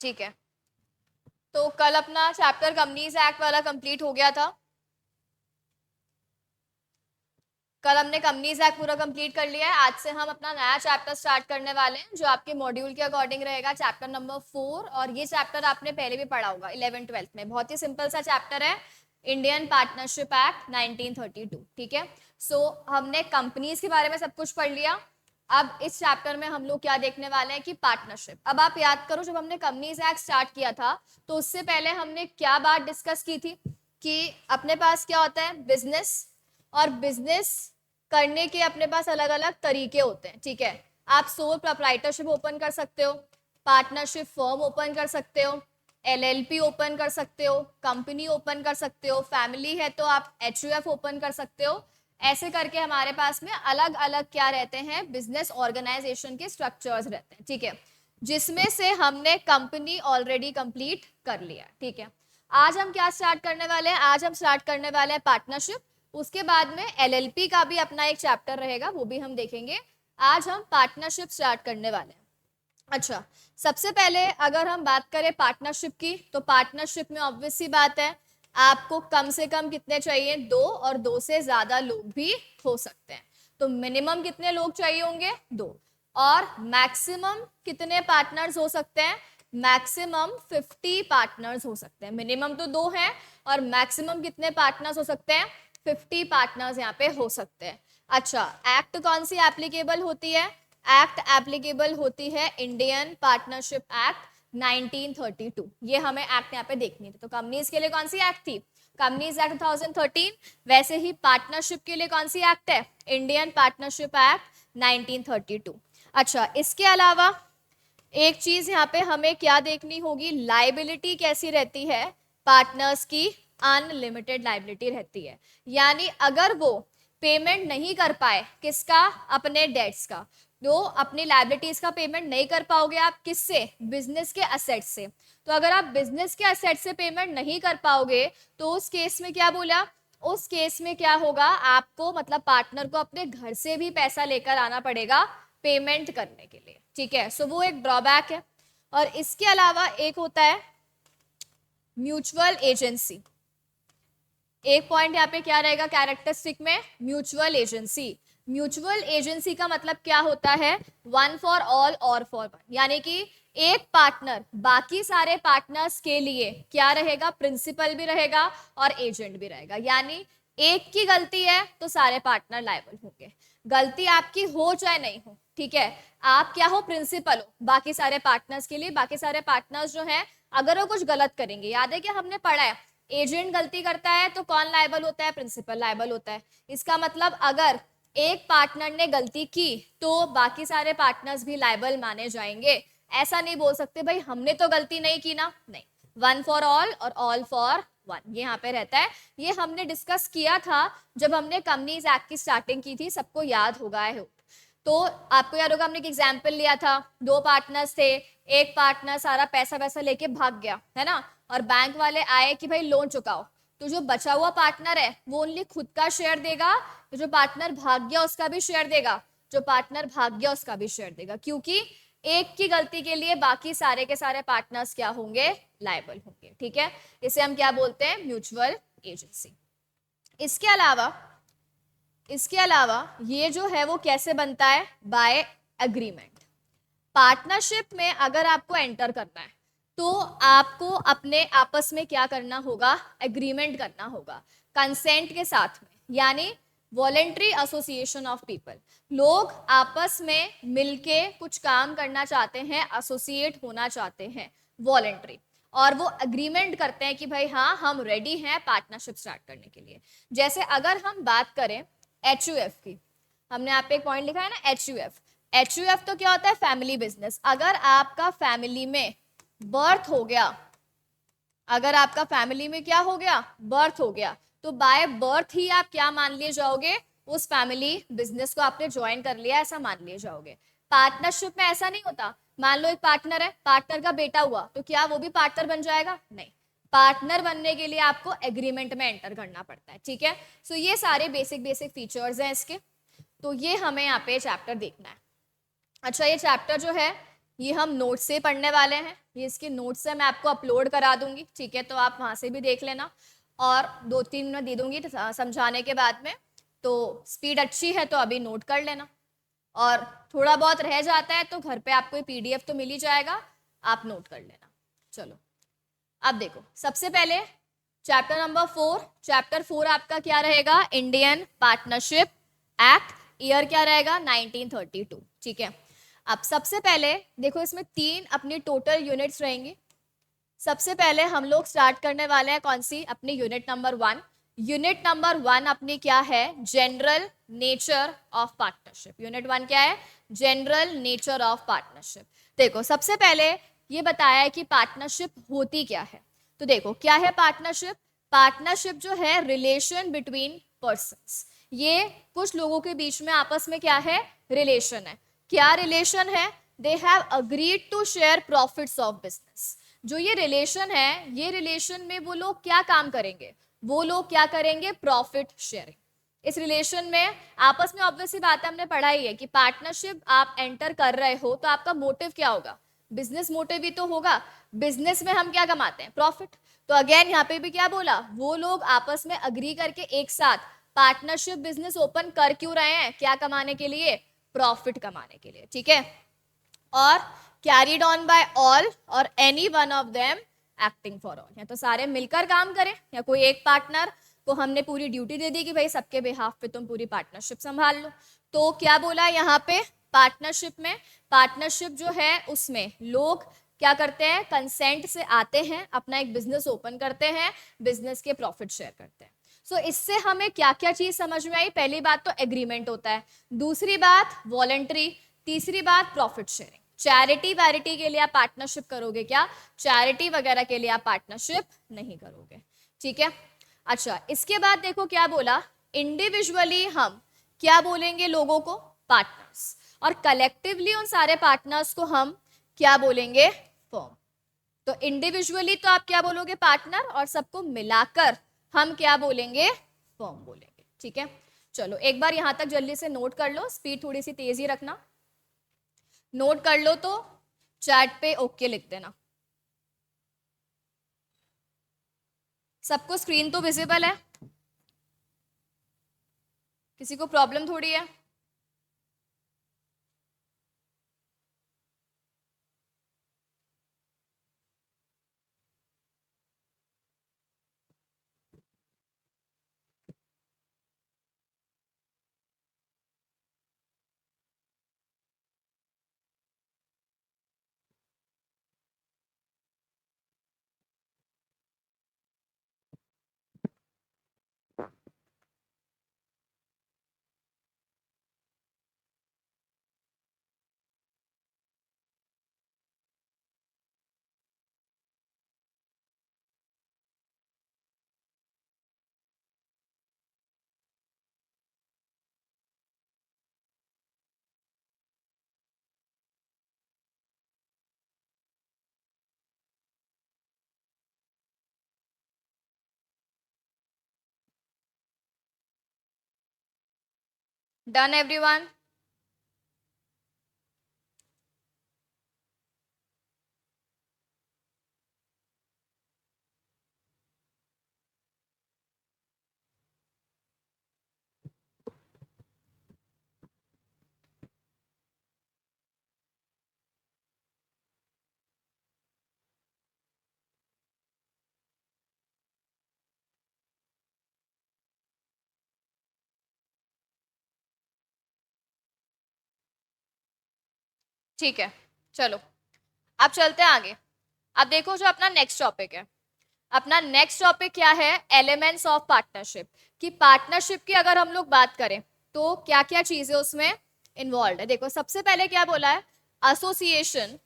ठीक है, तो कल अपना चैप्टर कंपनीज एक्ट वाला कंप्लीट हो गया था। कल हमने कंपनीज एक्ट पूरा कंप्लीट कर लिया है। आज से हम अपना नया चैप्टर स्टार्ट करने वाले हैं जो आपके मॉड्यूल के अकॉर्डिंग रहेगा, चैप्टर नंबर 4। और ये चैप्टर आपने पहले भी पढ़ा होगा 11th-12th में। बहुत ही सिंपल सा चैप्टर है, इंडियन पार्टनरशिप एक्ट 1932। ठीक है, सो हमने कंपनीज के बारे में सब कुछ पढ़ लिया। अब इस चैप्टर में हम लोग क्या देखने वाले हैं कि पार्टनरशिप। अब आप याद करो, जब हमने कंपनीज एक्ट स्टार्ट किया था तो उससे पहले हमने क्या बात डिस्कस की थी कि अपने पास क्या होता है, बिजनेस, और बिजनेस करने के अपने पास अलग अलग तरीके होते हैं। ठीक है, आप सोल प्रोप्राइटरशिप ओपन कर सकते हो, पार्टनरशिप फर्म ओपन कर सकते हो, एलएलपी ओपन कर सकते हो, कंपनी ओपन कर सकते हो, फैमिली है तो आप एचयूएफ ओपन कर सकते हो। ऐसे करके हमारे पास में अलग अलग क्या रहते हैं, बिजनेस ऑर्गेनाइजेशन के स्ट्रक्चर्स रहते हैं। ठीक है, जिसमें से हमने कंपनी ऑलरेडी कंप्लीट कर लिया। ठीक है, आज हम क्या स्टार्ट करने वाले हैं, आज हम स्टार्ट करने वाले हैं पार्टनरशिप। उसके बाद में एलएलपी का भी अपना एक चैप्टर रहेगा, वो भी हम देखेंगे। आज हम पार्टनरशिप स्टार्ट करने वाले हैं। अच्छा, सबसे पहले अगर हम बात करें पार्टनरशिप की, तो पार्टनरशिप में ऑब्वियस सी बात है, आपको कम से कम कितने चाहिए, 2, और 2 से ज्यादा लोग भी हो सकते हैं। तो मिनिमम कितने लोग चाहिए होंगे, 2। और मैक्सिमम कितने पार्टनर्स हो सकते हैं, मैक्सिमम 50 पार्टनर्स हो सकते हैं। मिनिमम तो 2 है, और मैक्सिमम कितने पार्टनर्स हो सकते हैं, 50 पार्टनर्स यहाँ पे हो सकते हैं। अच्छा, एक्ट कौन सी एप्लीकेबल होती है, एक्ट एप्लीकेबल होती है इंडियन पार्टनरशिप एक्ट 1932। ये हमें एक्ट यहाँ पे देखनी थी। तो कंपनीज के लिए कौन सी एक्ट थी, कंपनीज एक्ट 2013। वैसे ही पार्टनरशिप के लिए कौन सी एक्ट है, इंडियन पार्टनरशिप एक्ट 1932। अच्छा, इसके अलावा एक चीज यहाँ पे हमें क्या देखनी होगी, लाइबिलिटी कैसी रहती है पार्टनर्स की, अनलिमिटेड लाइबिलिटी रहती है। यानी अगर वो पेमेंट नहीं कर पाए, किसका, अपने डेट्स का, तो अपनी लाइबिलिटीज का पेमेंट नहीं कर पाओगे आप, किससे, बिजनेस के असेट से। तो अगर आप बिजनेस के असेट से पेमेंट नहीं कर पाओगे तो उस केस में क्या बोला, उस केस में क्या होगा, आपको मतलब पार्टनर को अपने घर से भी पैसा लेकर आना पड़ेगा पेमेंट करने के लिए। ठीक है, सो वो एक ड्रॉबैक है। और इसके अलावा एक होता है म्यूचुअल एजेंसी। एक पॉइंट यहाँ पे क्या रहेगा कैरेक्टरिस्टिक में, म्यूचुअल एजेंसी। म्यूचुअल एजेंसी का मतलब क्या होता है, वन फॉर ऑल और फॉर वन, यानी कि एक पार्टनर बाकी सारे पार्टनर्स के लिए क्या रहेगा, प्रिंसिपल भी रहेगा और एजेंट भी रहेगा। यानी एक की गलती है तो सारे पार्टनर लायबल होंगे, गलती आपकी हो चाहे नहीं हो। ठीक है, आप क्या हो, प्रिंसिपल हो बाकी सारे पार्टनर्स के लिए। बाकी सारे पार्टनर्स जो है अगर वो कुछ गलत करेंगे, याद है कि हमने पढ़ा है एजेंट गलती करता है तो कौन लायबल होता है, प्रिंसिपल लायबल होता है। इसका मतलब अगर एक पार्टनर ने गलती की तो बाकी सारे पार्टनर्स भी लायबल माने जाएंगे। ऐसा नहीं बोल सकते भाई हमने तो गलती नहीं की ना, नहीं, वन फॉर ऑल और ऑल फॉर वन ये यहाँ पे रहता है। ये हमने डिस्कस किया था जब हमने कंपनीज एक्ट की स्टार्टिंग की थी, सबको याद होगा है। तो आपको याद होगा हमने एक एग्जाम्पल लिया था, 2 पार्टनर्स थे, एक पार्टनर सारा पैसा वैसा लेके भाग गया है ना, और बैंक वाले आए कि भाई लोन चुकाओ। तो जो बचा हुआ पार्टनर है वो ओनली खुद का शेयर देगा, तो जो पार्टनर भाग गया उसका भी शेयर देगा, जो पार्टनर भाग गया उसका भी शेयर देगा, क्योंकि एक की गलती के लिए बाकी सारे के सारे पार्टनर्स क्या होंगे, लायबल होंगे। ठीक है, इसे हम क्या बोलते हैं, म्यूचुअल एजेंसी। इसके अलावा ये जो है वो कैसे बनता है, बाय एग्रीमेंट। पार्टनरशिप में अगर आपको एंटर करना है तो आपको अपने आपस में क्या करना होगा, एग्रीमेंट करना होगा कंसेंट के साथ में, यानी वॉलेंट्री एसोसिएशन ऑफ पीपल। लोग आपस में मिलके कुछ काम करना चाहते हैं, एसोसिएट होना चाहते हैं, वॉलेंट्री, और वो एग्रीमेंट करते हैं कि भाई हाँ हम रेडी हैं पार्टनरशिप स्टार्ट करने के लिए। जैसे अगर हम बात करें एचयूएफ की, हमने यहाँ पे एक पॉइंट लिखा है ना, एचयूएफ तो क्या होता है, फैमिली बिजनेस। अगर आपका फैमिली में बर्थ हो गया, अगर आपका फैमिली में क्या हो गया, बर्थ हो गया, तो बाय बर्थ ही आप क्या मान लिए जाओगे, उस फैमिली बिजनेस को आपने ज्वाइन कर लिया ऐसा मान लिए जाओगे। पार्टनरशिप में ऐसा नहीं होता। मान लो एक पार्टनर है, पार्टनर का बेटा हुआ तो क्या वो भी पार्टनर बन जाएगा, नहीं, पार्टनर बनने के लिए आपको एग्रीमेंट में एंटर करना पड़ता है। ठीक है, सो ये सारे बेसिक फीचर्स हैं इसके, तो ये हमें यहाँ पे चैप्टर देखना है। अच्छा, ये चैप्टर जो है ये हम नोट से पढ़ने वाले हैं, ये इसके नोट्स है, मैं आपको अपलोड करा दूंगी, ठीक है, तो आप वहाँ से भी देख लेना, और 2-3 मिनट दे दूंगी समझाने के बाद में। तो स्पीड अच्छी है तो अभी नोट कर लेना, और थोड़ा बहुत रह जाता है तो घर पे आपको ये पीडीएफ तो मिल ही जाएगा, आप नोट कर लेना। चलो अब देखो, सबसे पहले चैप्टर नंबर 4, चैप्टर 4 आपका क्या रहेगा, इंडियन पार्टनरशिप एक्ट, ईयर क्या रहेगा 1932, ठीक है। अब सबसे पहले देखो, इसमें 3 अपनी टोटल यूनिट्स रहेंगी। सबसे पहले हम लोग स्टार्ट करने वाले हैं कौन सी, अपनी यूनिट नंबर 1। यूनिट नंबर 1 अपनी क्या है, general nature of partnership. Unit 1 क्या है, जनरल नेचर ऑफ पार्टनरशिप। देखो सबसे पहले ये बताया है कि पार्टनरशिप होती क्या है। तो देखो क्या है पार्टनरशिप, पार्टनरशिप जो है रिलेशन बिटवीन पर्सन्स, ये कुछ लोगों के बीच में आपस में क्या है, रिलेशन है। क्या रिलेशन है, they have agreed to share profits of business. जो ये रिलेशन है, ये रिलेशन में वो लोग क्या काम करेंगे, वो लोग क्या करेंगे, प्रॉफिट शेयरिंग। इस रिलेशन में आपस में ऑब्वियसली बात है, हमने पढ़ा ही है कि पार्टनरशिप आप एंटर कर रहे हो तो आपका मोटिव क्या होगा, बिजनेस मोटिव ही तो होगा। बिजनेस में हम क्या कमाते हैं, प्रॉफिट। तो अगेन यहाँ पे भी क्या बोला, वो लोग आपस में अग्री करके एक साथ पार्टनरशिप बिजनेस ओपन कर क्यों रहे हैं, क्या कमाने के लिए, प्रॉफिट कमाने के लिए, ठीक है। और कैरीड ऑन बाय ऑल और any one of them acting for all, या तो सारे मिलकर काम करें या कोई एक पार्टनर को हमने पूरी ड्यूटी दे दी कि भाई सबके बिहाफ पे तुम पूरी पार्टनरशिप संभाल लो। तो क्या बोला यहाँ पे, पार्टनरशिप में, पार्टनरशिप जो है उसमें लोग क्या करते हैं, कंसेंट से आते हैं, अपना एक बिजनेस ओपन करते हैं, बिजनेस के प्रॉफिट शेयर करते हैं। सो इससे हमें क्या क्या चीज समझ में आई, पहली बात तो एग्रीमेंट होता है, दूसरी बात वॉलंटरी, तीसरी बात प्रॉफिट शेयरिंग। चैरिटी वैरिटी के लिए आप पार्टनरशिप करोगे क्या, चैरिटी वगैरह के लिए आप पार्टनरशिप नहीं करोगे, ठीक है। अच्छा इसके बाद देखो क्या बोला, इंडिविजुअली हम क्या बोलेंगे लोगों को, पार्टनर्स, और कलेक्टिवली उन सारे पार्टनर्स को हम क्या बोलेंगे, फर्म। तो इंडिविजुअली तो आप क्या बोलोगे, पार्टनर, और सबको मिलाकर हम क्या बोलेंगे, फर्म बोलेंगे, ठीक है। चलो एक बार यहां तक जल्दी से नोट कर लो, स्पीड थोड़ी सी तेज ही रखना, नोट कर लो तो चैट पे ओके लिख देना। सबको स्क्रीन तो विजिबल है, किसी को प्रॉब्लम थोड़ी है। डन एवरीवन, ठीक है। चलो अब चलते हैं आगे। अब देखो जो अपना नेक्स्ट टॉपिक है, अपना नेक्स्ट टॉपिक क्या है, एलिमेंट्स ऑफ पार्टनरशिप। कि पार्टनरशिप की अगर हम लोग बात करें तो क्या क्या चीजें उसमें इन्वॉल्व है। देखो सबसे पहले क्या बोला है, एसोसिएशन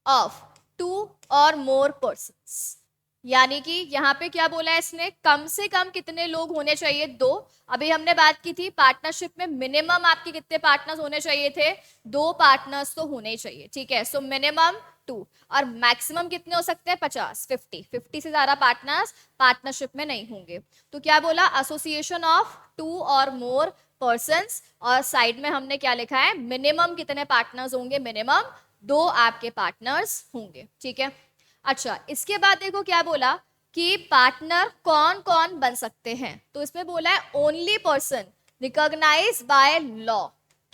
ऑफ 2 और मोर पर्सन्स, यानी कि यहाँ पे क्या बोला है इसने, कम से कम कितने लोग होने चाहिए, 2। अभी हमने बात की थी पार्टनरशिप में मिनिमम आपके कितने पार्टनर्स होने चाहिए थे, 2 पार्टनर्स तो होने ही चाहिए, ठीक है। सो मिनिमम 2, और मैक्सिमम कितने हो सकते हैं, 50, 50 से ज्यादा पार्टनर्स पार्टनरशिप में नहीं होंगे। तो क्या बोला, एसोसिएशन ऑफ 2 और मोर पर्सन्स, और साइड में हमने क्या लिखा है, मिनिमम कितने पार्टनर्स होंगे, मिनिमम 2 आपके पार्टनर्स होंगे, ठीक है। अच्छा, इसके बाद देखो क्या बोला कि पार्टनर कौन कौन बन सकते हैं, तो इसमें बोला है only person recognised by law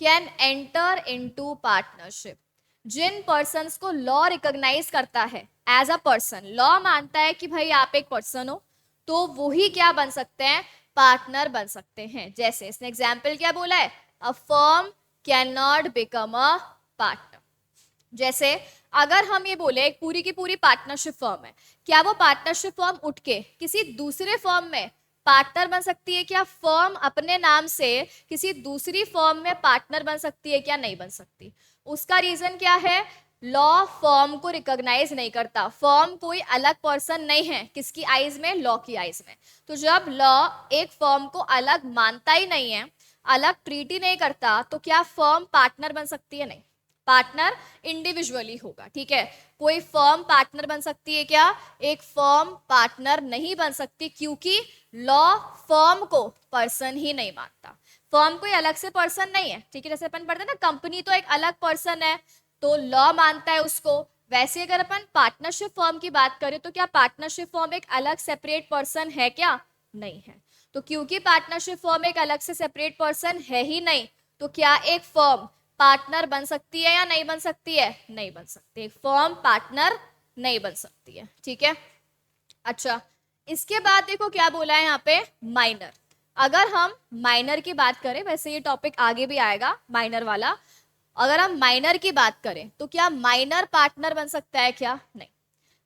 can enter into partnership. जिन पर्सन्स को लॉ रिकॉग्नाइज करता है एज अ पर्सन, लॉ मानता है कि भाई आप एक पर्सन हो, तो वही क्या बन सकते हैं, पार्टनर बन सकते हैं। जैसे इसने एग्जाम्पल क्या बोला है, a firm can not become a partner. जैसे अगर हम ये बोले एक पूरी की पूरी पार्टनरशिप फर्म है, क्या वो पार्टनरशिप फर्म उठ के किसी दूसरे फर्म में पार्टनर बन सकती है? क्या फर्म अपने नाम से किसी दूसरी फर्म में पार्टनर बन सकती है? क्या नहीं बन सकती? उसका रीजन क्या है, लॉ फर्म को रिकॉग्नाइज नहीं करता। फर्म कोई अलग पर्सन नहीं है, किसकी आइज में, लॉ की आइज में। तो जब लॉ एक फर्म को अलग मानता ही नहीं है, अलग ट्रीट ही नहीं करता, तो क्या फर्म पार्टनर बन सकती है? नहीं, पार्टनर इंडिविजुअली होगा, ठीक है। कोई फर्म पार्टनर बन सकती है क्या? एक फर्म पार्टनर नहीं बन सकती, क्योंकि लॉ फर्म को पर्सन ही नहीं मानता। फर्म कोई अलग से पर्सन नहीं है, ठीक है। जैसे अपन पढ़ते हैं ना, कंपनी तो एक अलग पर्सन है, तो लॉ मानता है उसको। वैसे अगर अपन पार्टनरशिप फर्म की बात करें, तो क्या पार्टनरशिप फर्म एक अलग सेपरेट पर्सन है क्या? नहीं है। तो क्योंकि पार्टनरशिप फर्म एक अलग से सेपरेट पर्सन है ही नहीं, तो क्या एक फर्म पार्टनर बन सकती है या नहीं बन सकती है? नहीं बन सकती। एक फर्म पार्टनर नहीं बन सकती है, ठीक है। अच्छा, इसके बाद देखो क्या बोला है यहाँ पे, माइनर। अगर हम माइनर की बात करें, वैसे ये टॉपिक आगे भी आएगा माइनर वाला, अगर हम माइनर की बात करें तो क्या माइनर पार्टनर बन सकता है क्या? नहीं,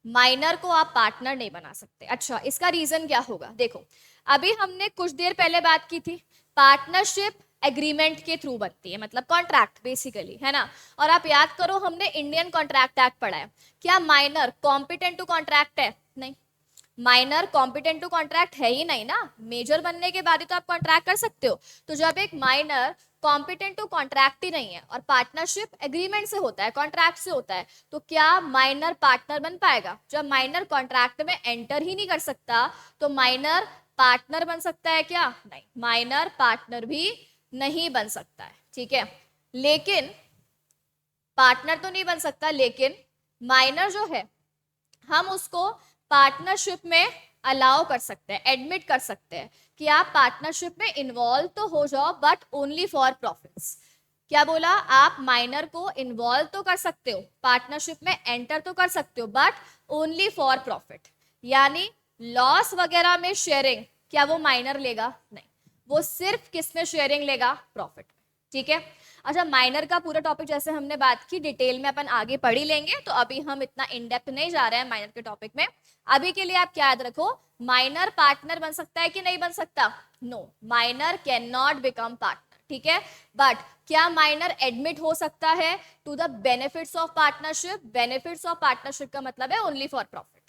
माइनर को आप पार्टनर नहीं बना सकते। अच्छा, इसका रीजन क्या होगा, देखो अभी हमने कुछ देर पहले बात की थी, पार्टनरशिप एग्रीमेंट के थ्रू बनती है, मतलब कॉन्ट्रैक्ट बेसिकली, है ना। और आप याद करो, हमने इंडियन कॉन्ट्रैक्ट एक्ट पढ़ा है। क्या माइनर कॉम्पिटेंट टू कॉन्ट्रैक्ट है? नहीं, माइनर कॉम्पिटेंट टू कॉन्ट्रैक्ट है ही नहीं ना। मेजर बनने के बाद ही तो आप कॉन्ट्रैक्ट कर सकते हो। तो जब एक माइनर कॉम्पिटेंट टू कॉन्ट्रैक्ट ही नहीं है, और पार्टनरशिप एग्रीमेंट से होता है, कॉन्ट्रैक्ट से होता है, तो क्या माइनर पार्टनर बन पाएगा? जब माइनर कॉन्ट्रैक्ट में एंटर ही नहीं कर सकता, तो माइनर पार्टनर बन सकता है क्या? नहीं, माइनर पार्टनर भी नहीं बन सकता है, ठीक है। लेकिन पार्टनर तो नहीं बन सकता, लेकिन माइनर जो है, हम उसको पार्टनरशिप में अलाउ कर सकते हैं, एडमिट कर सकते हैं कि आप पार्टनरशिप में इन्वॉल्व तो हो जाओ, बट ओनली फॉर प्रॉफिट्स। क्या बोला, आप माइनर को इन्वॉल्व तो कर सकते हो, पार्टनरशिप में एंटर तो कर सकते हो, बट ओनली फॉर प्रॉफिट। यानी लॉस वगैरह में शेयरिंग क्या वो माइनर लेगा? नहीं, वो सिर्फ किस में शेयरिंग लेगा? प्रॉफिट, ठीक है। अच्छा, माइनर का पूरा टॉपिक जैसे हमने बात की, डिटेल में अपन आगे पढ़ ही लेंगे, तो अभी हम इतना इन डेप्थ नहीं जा रहे हैं माइनर के टॉपिक में। अभी के लिए आप क्या याद रखो, माइनर पार्टनर बन सकता है कि नहीं बन सकता? No, minor can not become partner, ठीक है। बट क्या माइनर एडमिट हो सकता है to the benefits of partnership? Benefits of partnership का मतलब है ओनली फॉर प्रॉफिट।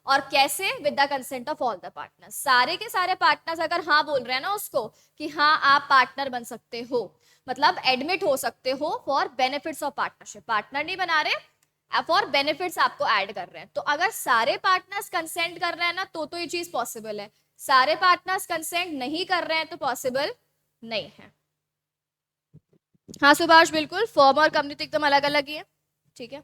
और कैसे? With the consent of all the partners. सारे के सारे पार्टनर्स अगर हाँ बोल रहे हैं ना उसको कि हाँ आप पार्टनर बन सकते हो, मतलब एडमिट हो सकते हो for benefits of partnership, partner नहीं बना रहे, फॉर बेनिफिट्स आपको ऐड कर रहे हैं। तो अगर सारे पार्टनर्स कंसेंट कर रहे हैं ना, तो ये चीज पॉसिबल है। सारे पार्टनर्स कंसेंट नहीं कर रहे हैं तो पॉसिबल नहीं है। हाँ सुभाष, बिल्कुल, फर्म और कंपनी तो एकदम अलग अलग ही है, ठीक है।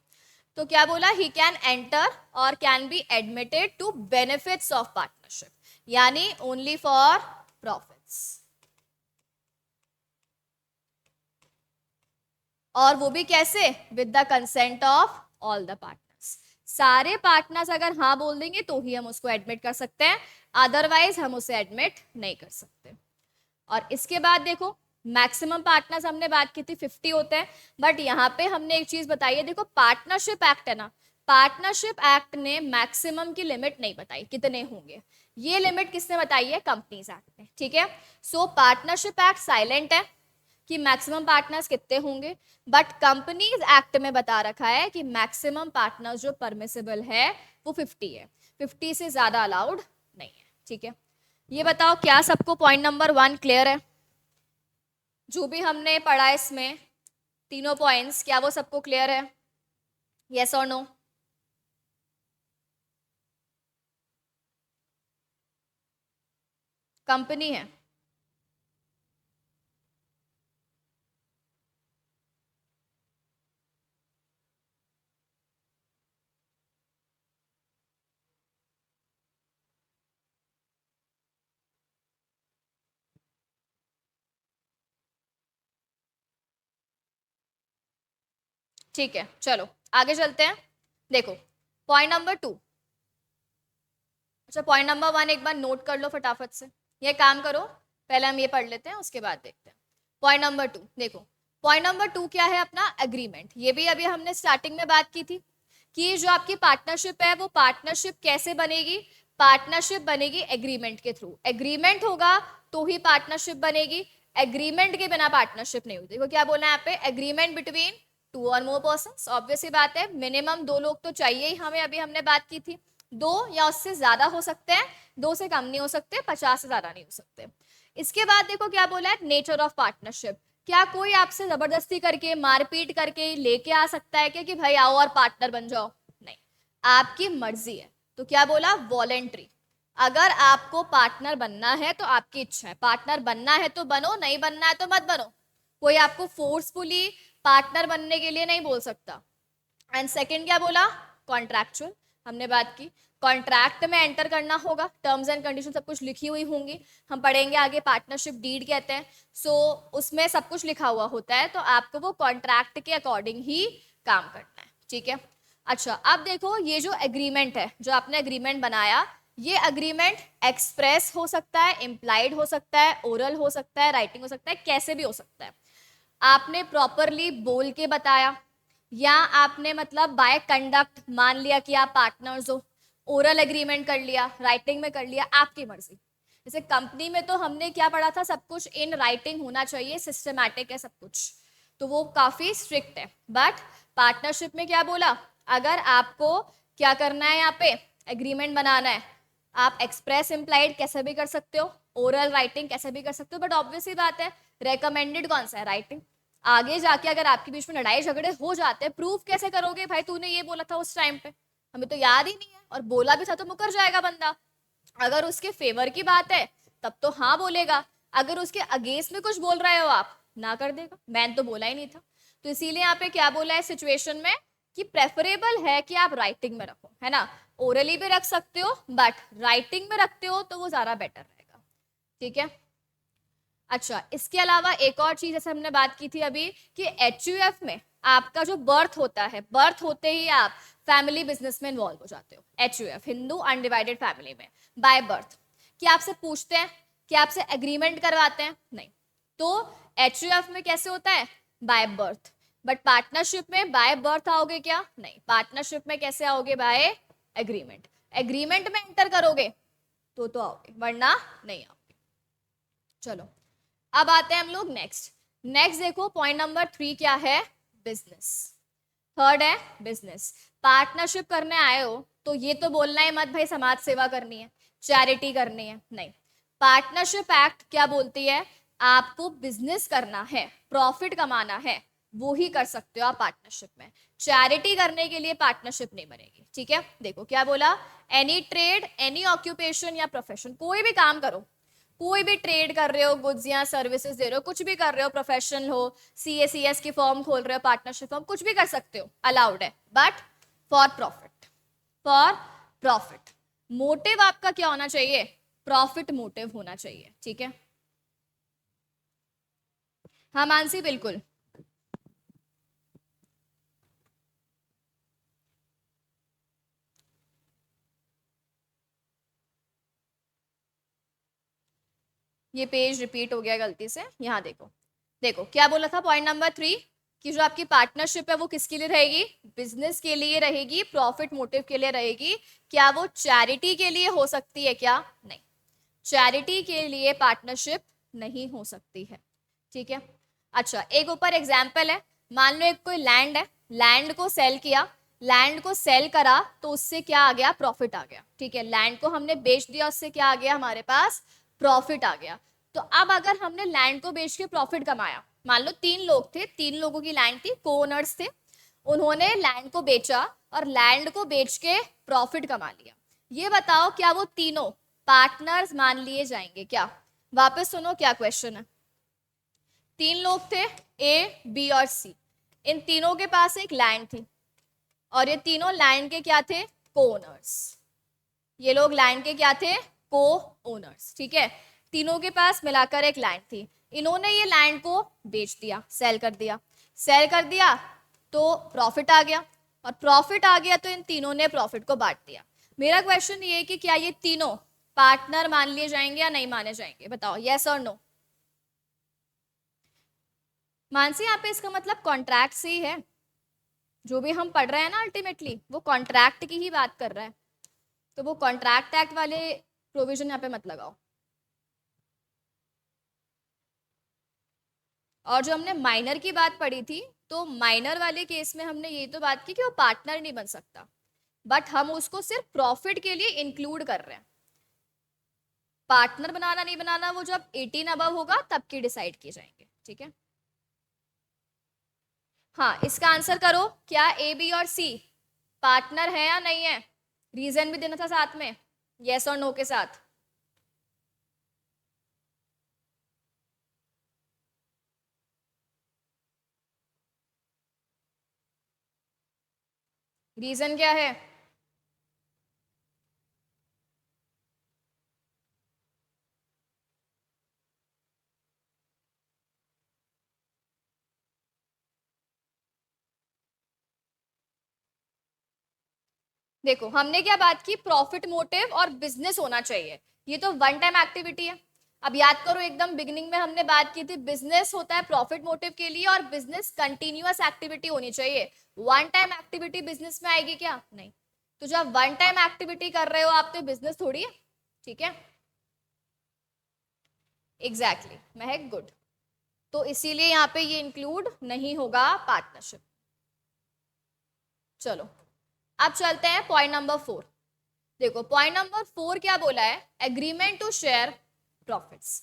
तो क्या बोला, ही कैन एंटर और can be admitted to benefits of partnership, यानी ओनली फॉर प्रॉफिट्स। और वो भी कैसे? With the consent of all the partners. सारे पार्टनर्स अगर हाँ बोल देंगे तो ही हम उसको एडमिट कर सकते हैं, अदरवाइज हम उसे एडमिट नहीं कर सकते। और इसके बाद देखो, मैक्सिमम पार्टनर्स हमने बात की थी 50 होते हैं, बट यहाँ पे हमने एक चीज बताई है, देखो पार्टनरशिप एक्ट है ना, पार्टनरशिप एक्ट ने मैक्सिमम की लिमिट नहीं बताई कितने होंगे, ये लिमिट किसने बताई है? कंपनीज एक्ट ने, ठीक है। सो पार्टनरशिप एक्ट साइलेंट है कि मैक्सिमम पार्टनर्स कितने होंगे, बट कंपनीज एक्ट में बता रखा है कि मैक्सिमम पार्टनर्स जो परमिसिबल है वो 50 है, 50 से ज्यादा अलाउड नहीं है, ठीक है। ये बताओ क्या सबको पॉइंट नंबर 1 क्लियर है? जो भी हमने पढ़ा इसमें तीनों पॉइंट्स, क्या वो सबको क्लियर है? यस और नो? कंपनी है, ठीक है, चलो आगे चलते हैं। देखो पॉइंट नंबर 2। अच्छा, पॉइंट नंबर 1 एक बार नोट कर लो फटाफट से। ये काम करो, पहले हम ये पढ़ लेते हैं, उसके बाद देखते हैं। पॉइंट नंबर 2 देखो। पॉइंट नंबर 2 क्या है अपना? एग्रीमेंट। ये भी अभी हमने स्टार्टिंग में बात की थी कि जो आपकी पार्टनरशिप है वो पार्टनरशिप कैसे बनेगी? पार्टनरशिप बनेगी एग्रीमेंट के थ्रू। एग्रीमेंट होगा तो ही पार्टनरशिप बनेगी, एग्रीमेंट के बिना पार्टनरशिप नहीं होती। देखो क्या बोलना है यहाँ पे, एग्रीमेंट बिटवीन 2 और मोर पर्सन। ऑब्वियस सी बात है, मिनिमम 2 लोग तो चाहिए ही हमें, अभी हमने बात की थी। 2 या उससे ज्यादा हो सकते हैं, 2 से कम नहीं हो सकते, 50 से ज्यादा नहीं हो सकते। इसके बाद देखो क्या बोला है, नेचर ऑफ पार्टनरशिप। क्या कोई आपसे जबरदस्ती करके मारपीट करके लेके आ सकता है क्या कि भाई आओ और पार्टनर बन जाओ? नहीं, आपकी मर्जी है। तो क्या बोला, वॉलेंट्री। अगर आपको पार्टनर बनना है तो आपकी इच्छा है, पार्टनर बनना है तो बनो, नहीं बनना है तो मत बनो। कोई आपको फोर्सफुली पार्टनर बनने के लिए नहीं बोल सकता। एंड सेकंड क्या बोला, कॉन्ट्रैक्चुअल। हमने बात की कॉन्ट्रैक्ट में एंटर करना होगा, टर्म्स एंड कंडीशन सब कुछ लिखी हुई होंगी। हम पढ़ेंगे आगे, पार्टनरशिप डीड कहते हैं। सो उसमें सब कुछ लिखा हुआ होता है, तो आपको वो कॉन्ट्रैक्ट के अकॉर्डिंग ही काम करना है, ठीक है। अच्छा, अब देखो ये जो एग्रीमेंट है, जो आपने एग्रीमेंट बनाया, ये एग्रीमेंट एक्सप्रेस हो सकता है, इम्प्लाइड हो सकता है, ओरल हो सकता है, राइटिंग हो सकता है, कैसे भी हो सकता है। आपने प्रॉपरली बोल के बताया या आपने मतलब बाय कंडक्ट मान लिया कि आप पार्टनर्स हो, ओरल एग्रीमेंट कर लिया, राइटिंग में कर लिया, आपकी मर्जी। जैसे कंपनी में तो हमने क्या पढ़ा था, सब कुछ इन राइटिंग होना चाहिए, सिस्टमैटिक है सब कुछ, तो वो काफी स्ट्रिक्ट है। बट पार्टनरशिप में क्या बोला, अगर आपको क्या करना है, यहाँ पे एग्रीमेंट बनाना है, आप एक्सप्रेस इम्प्लाइड कैसे भी कर सकते हो, ओरल राइटिंग कैसे भी कर सकते हो, बट ऑब्वियस ही बात है रेकमेंडेड कौन सा है, राइटिंग। आगे जाके अगर आपके बीच में लड़ाई झगड़े हो जाते हैं, प्रूफ कैसे करोगे भाई तूने ये बोला था उस टाइम पे, हमें तो याद ही नहीं है, और बोला भी था तो मुकर जाएगा बंदा। अगर उसके फेवर की बात है तब तो हाँ बोलेगा, अगर उसके अगेंस्ट में कुछ बोल रहे हो आप, ना कर देगा, मैंने तो बोला ही नहीं था। तो इसीलिए यहाँ पे क्या बोला है सिचुएशन में कि प्रेफरेबल है कि आप राइटिंग में रखो, है ना। ओरली भी रख सकते हो, बट राइटिंग में रखते हो तो वो ज्यादा बेटर रहेगा, ठीक है। अच्छा, इसके अलावा एक और चीज जैसे हमने बात की थी अभी कि HUF में आपका जो बर्थ होता है, बर्थ होते ही आप फैमिली बिजनेस में इन्वॉल्व हो जाते हो। HUF हिंदू अनडिवाइडेड फैमिली में बाय बर्थ। क्या आपसे पूछते हैं, क्या आपसे एग्रीमेंट करवाते हैं? नहीं। तो HUF में कैसे होता है, बाय बर्थ। बट पार्टनरशिप में बाय बर्थ आओगे क्या? नहीं, पार्टनरशिप में कैसे आओगे, बाय एग्रीमेंट। एग्रीमेंट में एंटर करोगे तो आओगे, वरना नहीं आओगे। चलो अब आते हैं हम लोग नेक्स्ट। नेक्स्ट देखो पॉइंट नंबर 3 क्या है, बिजनेस। थर्ड है बिजनेस। पार्टनरशिप करने आए हो तो ये तो बोलना है मत भाई समाज सेवा करनी है, चैरिटी करनी है, नहीं। पार्टनरशिप एक्ट क्या बोलती है, आपको बिजनेस करना है, प्रॉफिट कमाना है, वो ही कर सकते हो आप पार्टनरशिप में। चैरिटी करने के लिए पार्टनरशिप नहीं बनेगी, ठीक है। देखो क्या बोला, एनी ट्रेड, एनी ऑक्यूपेशन या प्रोफेशन, कोई भी काम करो, कोई भी ट्रेड कर रहे हो, गुड्स या सर्विसेज दे रहे हो, कुछ भी कर रहे हो, प्रोफेशनल हो, CACS की फॉर्म खोल रहे हो, पार्टनरशिप फॉर्म, कुछ भी कर सकते हो, अलाउड है, but for profit. For profit. Motive आपका क्या होना चाहिए, प्रॉफिट मोटिव होना चाहिए, ठीक है। हाँ मानसी, बिल्कुल। ये पेज रिपीट हो गया गलती से, यहाँ देखो। देखो क्या बोला था पॉइंट नंबर 3 कि जो आपकी पार्टनरशिप है वो किसके लिए रहेगी, बिजनेस के लिए रहेगी, प्रॉफिट मोटिव के लिए रहेगी। क्या वो चैरिटी के लिए हो सकती है क्या? नहीं, चैरिटी के लिए पार्टनरशिप नहीं हो सकती है, ठीक है। अच्छा, एक ऊपर एग्जाम्पल है, मान लो एक कोई लैंड है, लैंड को सेल किया, लैंड को सेल करा तो उससे क्या आ गया, प्रॉफिट आ गया, ठीक है। लैंड को हमने बेच दिया, उससे क्या आ गया हमारे पास, प्रॉफिट आ गया। तो अब अगर हमने लैंड को बेच के प्रॉफिट कमाया, मान लो 3 लोग थे, 3 लोगों की लैंड थी, को ओनर्स थे, उन्होंने लैंड को बेचा और लैंड को बेच के प्रॉफिट कमा लिया। ये बताओ क्या वो तीनों पार्टनर्स मान लिए जाएंगे क्या? वापस सुनो क्या क्वेश्चन है। 3 लोग थे, A, B और C। इन तीनों के पास एक लैंड थी और ये तीनों लैंड के क्या थे, को ओनर्स। ये लोग लैंड के क्या थे, को ओनर्स, ठीक है। तीनों के पास मिलाकर एक लैंड थी, इन्होंने ये लैंड को बेच दिया, सेल कर दिया। सेल कर दिया तो प्रॉफिट आ गया, और प्रॉफिट आ गया तो इन तीनों ने प्रॉफिट को बांट दिया। मेरा क्वेश्चन ये है कि क्या ये तीनों पार्टनर मान लिए जाएंगे या नहीं माने जाएंगे, बताओ यस और नो। मानसी यहाँ पे इसका मतलब कॉन्ट्रैक्ट से ही है, जो भी हम पढ़ रहे हैं ना अल्टीमेटली वो कॉन्ट्रैक्ट की ही बात कर रहा है, तो वो कॉन्ट्रैक्ट एक्ट वाले प्रोविजन यहाँ पे मत लगाओ। और जो हमने माइनर की बात पढ़ी थी, तो माइनर वाले केस में हमने ये तो बात की कि वो पार्टनर नहीं बन सकता, बट हम उसको सिर्फ प्रॉफिट के लिए इंक्लूड कर रहे हैं। पार्टनर बनाना नहीं बनाना वो जब 18 अबव होगा तब की डिसाइड किए जाएंगे, ठीक है। हाँ, इसका आंसर करो, क्या ए बी और सी पार्टनर है या नहीं है, रीजन भी देना था साथ में, यस और नो के साथ। रीजन क्या है? देखो हमने क्या बात की, प्रॉफिट मोटिव और बिजनेस होना चाहिए, ये तो वन टाइम एक्टिविटी है। अब याद करो एकदम बिगिनिंग में हमने बात की थी, बिजनेस होता है प्रॉफिट मोटिव के लिए और बिजनेस कंटिन्यूअस एक्टिविटी होनी चाहिए। वन टाइम एक्टिविटी बिजनेस में आएगी क्या? नहीं। तो जब वन टाइम एक्टिविटी कर रहे हो आप तो बिजनेस थोड़ी है, ठीक है। एग्जैक्टली महक, गुड। तो इसीलिए यहाँ पे ये इंक्लूड नहीं होगा पार्टनरशिप। चलो अब चलते हैं पॉइंट नंबर 4। देखो पॉइंट नंबर 4 क्या बोला है, एग्रीमेंट टू शेयर प्रॉफिट्स,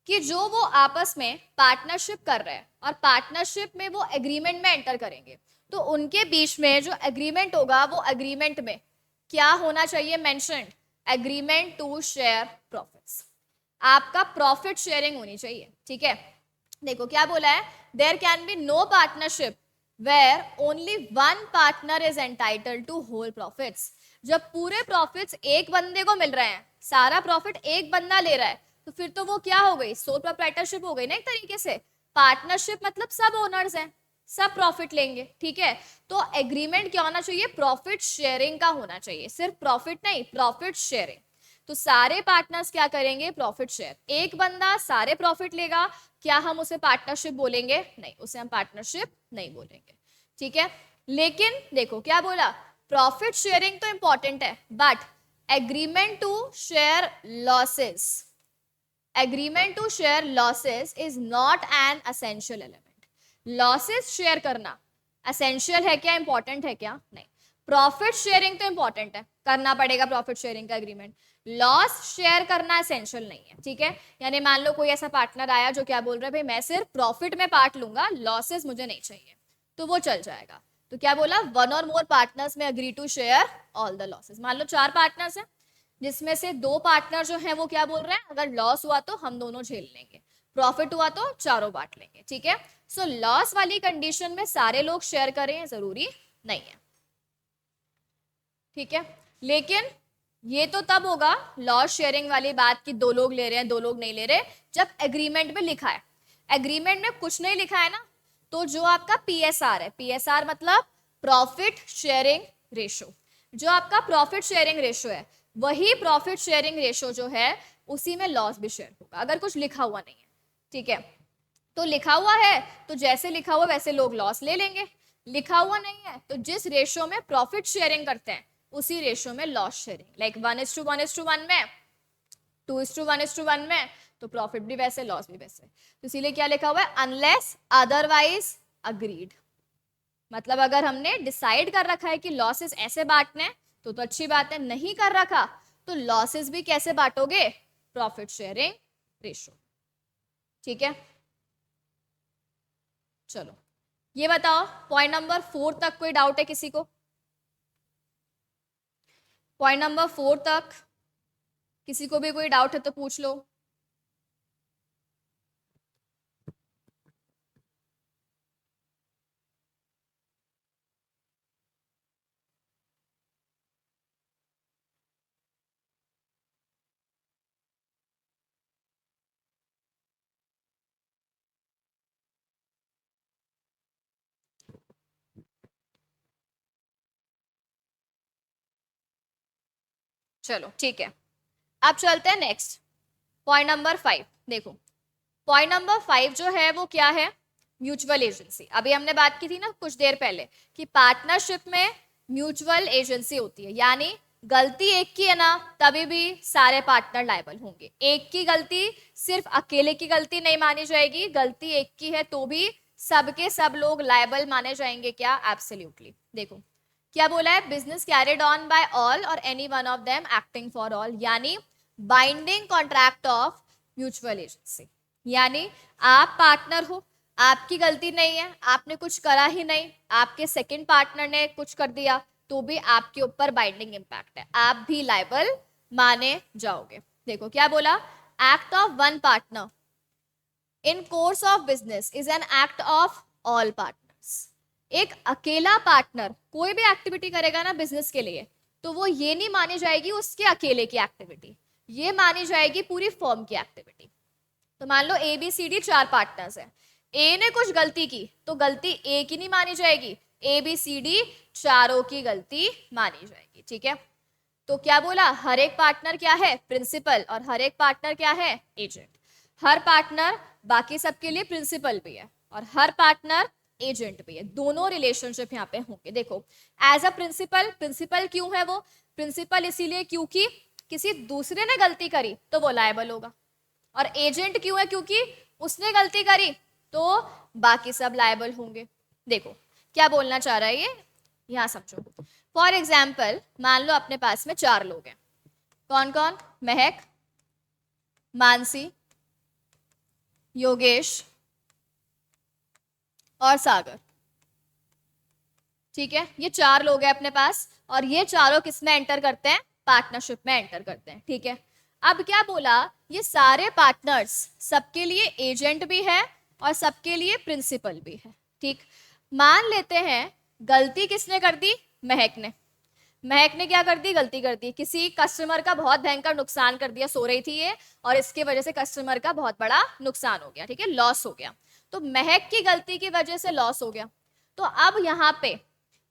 कि जो वो आपस में पार्टनरशिप कर रहे हैं और पार्टनरशिप में वो एग्रीमेंट में एंटर करेंगे, तो उनके बीच में जो एग्रीमेंट होगा वो एग्रीमेंट में क्या होना चाहिए mentioned, agreement to share profits. आपका प्रॉफिट शेयरिंग होनी चाहिए, ठीक है। देखो क्या बोला है, there can be no partnership where only one partner is entitled to whole profits. जब पूरे प्रॉफिट्स एक बंदे को मिल रहे हैं, सारा प्रॉफिट एक बंदा ले रहा है, तो फिर तो वो क्या हो गई, सोल प्रोप्राइटरशिप हो गई ना एक तरीके से। पार्टनरशिप मतलब सब ओनर्स हैं, सब प्रॉफिट लेंगे, ठीक है। तो एग्रीमेंट क्या होना चाहिए, प्रॉफिट शेयरिंग का होना चाहिए, सिर्फ प्रॉफिट नहीं, प्रॉफिट शेयरिंग। तो सारे पार्टनर्स क्या करेंगे, प्रॉफिट शेयर, एक बंदा सारे प्रॉफिट लेगा, क्या हम उसे पार्टनरशिप बोलेंगे? नहीं, उसे हम पार्टनरशिप नहीं बोलेंगे, ठीक है। लेकिन देखो क्या बोला, प्रॉफिट शेयरिंग तो इंपॉर्टेंट है, but agreement to share losses, agreement to share losses is not an essential element. Losses share करना असेंशियल है क्या, इंपॉर्टेंट है क्या? नहीं। प्रॉफिट शेयरिंग तो इंपॉर्टेंट है, करना पड़ेगा प्रॉफिट शेयरिंग का एग्रीमेंट, लॉस शेयर करना एसेंशियल नहीं है, ठीक है। यानी मान लो कोई ऐसा पार्टनर आया जो क्या बोल रहा है, भाई मैं सिर्फ प्रॉफिट में पार्ट लूंगा, लॉसेस मुझे नहीं चाहिए, तो वो चल जाएगा। तो क्या बोला, वन और मोर पार्टनर्स में agree to share all the losses. मान लो 4 पार्टनर्स हैं, जिसमें से 2 पार्टनर जो है वो क्या बोल रहे हैं, अगर लॉस हुआ तो हम दोनों झेल लेंगे, प्रॉफिट हुआ तो चारों बांट लेंगे, ठीक है। सो लॉस वाली कंडीशन में सारे लोग शेयर करें जरूरी नहीं है, ठीक है। लेकिन ये तो तब होगा लॉस शेयरिंग वाली बात की, 2 लोग ले रहे हैं 2 लोग नहीं ले रहे, जब एग्रीमेंट में लिखा है। एग्रीमेंट में कुछ नहीं लिखा है ना, तो जो आपका पीएसआर है, पीएसआर मतलब प्रॉफिट शेयरिंग रेशो, जो आपका प्रॉफिट शेयरिंग रेशो है, वही प्रॉफिट शेयरिंग रेशो जो है उसी में लॉस भी शेयर होगा, अगर कुछ लिखा हुआ नहीं है, ठीक है। तो लिखा हुआ है तो जैसे लिखा हुआ वैसे लोग लॉस ले लेंगे, लिखा हुआ नहीं है तो जिस रेशो में प्रॉफिट शेयरिंग करते हैं उसी रेशो में लॉस शेयरिंग, लाइक 1:1:1 में, 2:1:1 में, तो प्रॉफिट भी वैसे लॉस भी वैसे। तो इसीलिए क्या लिखा हुआ है, अनलेस अदरवाइज अग्रीड, मतलब अगर हमने डिसाइड कर रखा है कि लॉसेस ऐसे बांटने हैं तो अच्छी बात है, नहीं कर रखा तो लॉसेस भी कैसे बांटोगे, प्रॉफिट शेयरिंग रेशो, ठीक है। चलो ये बताओ पॉइंट नंबर 4 तक कोई डाउट है किसी को? पॉइंट नंबर 4 तक किसी को भी कोई डाउट है तो पूछ लो। चलो ठीक है, अब चलते हैं नेक्स्ट पॉइंट नंबर 5। देखो पॉइंट नंबर 5 जो है वो क्या है, म्यूचुअल एजेंसी। अभी हमने बात की थी ना कुछ देर पहले कि पार्टनरशिप में म्यूचुअल एजेंसी होती है, यानी गलती एक की है ना तभी भी सारे पार्टनर लायबल होंगे। एक की गलती सिर्फ अकेले की गलती नहीं मानी जाएगी, गलती एक की है तो भी सबके सब लोग लायबल माने जाएंगे। क्या? एब्सोल्युटली। देखो क्या बोला है, business carried on by all और any one of them acting for all, यानी binding contract of mutual agency. यानी आप पार्टनर हो, आपकी गलती नहीं है, आपने कुछ करा ही नहीं, आपके सेकंड पार्टनर ने कुछ कर दिया तो भी आपके ऊपर बाइंडिंग इम्पैक्ट है, आप भी लायबल माने जाओगे। देखो क्या बोला, act of one partner in course of business is an act of all partners. एक अकेला पार्टनर कोई भी एक्टिविटी करेगा ना बिजनेस के लिए, तो वो ये नहीं मानी जाएगी उसके अकेले की एक्टिविटी, ये मानी जाएगी पूरी फर्म की एक्टिविटी। तो मान लो A B C D 4 partners है, ए ने कुछ गलती की तो गलती ए की नहीं मानी जाएगी, ए बी सी डी चारों की गलती मानी जाएगी। ठीक है, तो क्या बोला, हर एक पार्टनर क्या है, प्रिंसिपल, और हर एक पार्टनर क्या है, एजेंट। हर पार्टनर बाकी सबके लिए प्रिंसिपल भी है और हर पार्टनर एजेंट भी है, दोनों रिलेशनशिप यहाँ पे होंगे। देखो एज अ प्रिंसिपल, प्रिंसिपल क्यों है वो, प्रिंसिपल इसीलिए क्योंकि किसी दूसरे ने गलती करी तो वो लायबल होगा, और एजेंट क्यों है, क्योंकि उसने गलती करी तो बाकी सब लायबल होंगे। देखो क्या बोलना चाह रहा है ये, यहाँ समझो। फॉर एग्जाम्पल मान लो अपने पास में 4 लोग हैं, कौन कौन, महक, मानसी, योगेश और सागर। ठीक है, ये 4 लोग हैं अपने पास और ये चारों किस में एंटर करते हैं, पार्टनरशिप में एंटर करते हैं। ठीक है, अब क्या बोला, ये सारे पार्टनर्स सबके लिए एजेंट भी है और सबके लिए प्रिंसिपल भी है। ठीक, मान लेते हैं गलती किसने कर दी, महक ने। महक ने क्या कर दी, गलती कर दी, किसी कस्टमर का बहुत भयंकर नुकसान कर दिया, सो रही थी ये और इसकी वजह से कस्टमर का बहुत बड़ा नुकसान हो गया। ठीक है, लॉस हो गया, तो महक की गलती की वजह से लॉस हो गया। तो अब यहाँ पे